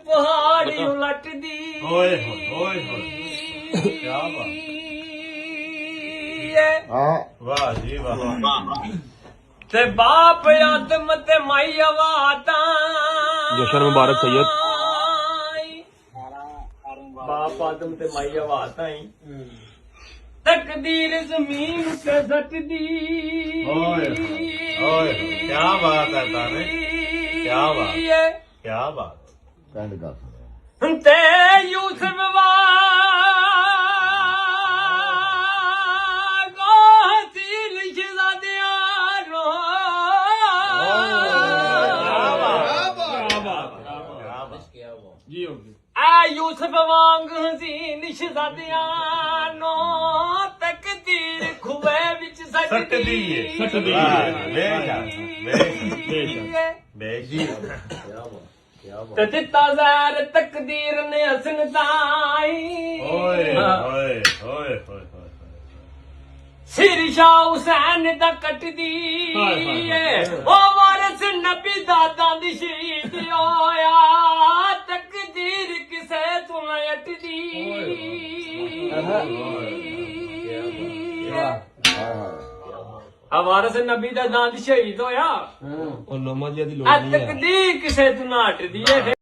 ਪਹਾੜੀ ਉਲਟਦੀ ਓਏ ਹੋਏ ਕੀ ਬਾਤ ਹਾਂ ਵਾਹ ਜੀ ਵਾਹ ਤੇ ਬਾਪ ਆਦਮ ਤੇ ਮਾਈ ਆਵਾਤਾਂ ਜਸ਼ਨ ਮੁਬਾਰਕ ਸੈयद ਬਾਪ ਆਦਮ ਤੇ ਮਾਈ ਆਵਾਤਾਂ ਤਕਦੀਰ ਜ਼ਮੀਨ ਤੇ ਸੱਟਦੀ ਓਏ ਕੀ ਬਾਤ ਹੈ ਤਾਨੇ ਕੀ ਬਾਤ ਕੰਡ ਕਰ ਤੇ ਯੂਸਫ ਯੂਸਫ ਵਾਂਗ ਹਸੀਨ ਸ਼ਹਜ਼ਾਦਿਆਂ ਨੂੰ ਤਕਦੀਰ ਖੁਵੇ ਵਿੱਚ ਸੱਟਦੀ ਏ ਤੇ ਦਿੱਤਾ ਜ਼ਹਿਰ ਤਕਦੀਰ ਨੇ ਹਸਨ ਤਾਈ ਓਏ ਸਿਰ ਸ਼ਾਹ ਹੁਸੈਨ ਦਾ ਕੱਟਦੀ ਏ ਉਹ ਵਾਰਿਸ ਨਬੀ ਦਾਦਾ ਦੀ ਸ਼ਹੀਦ ਹੋਇਆ ਤਕਦੀਰ ਕਿਸੇ ਤੋਂ ਨਾ ਅਟਦੀ ਆ ਵਾਰਿਸ ਨਬੀ ਦਾ ਦਾਦਾ ਸ਼ਹੀਦ ਹੋਇਆ ਉਹ ਲੋਮਾ ਜੀ ਦੀ ਲੋੜ ਆ ਨਹੀਂ ਹੈ ਤਕਦੀਰ ਕਿਸੇ ਤੋਂ ਨਾ ਅਟਦੀ ਏ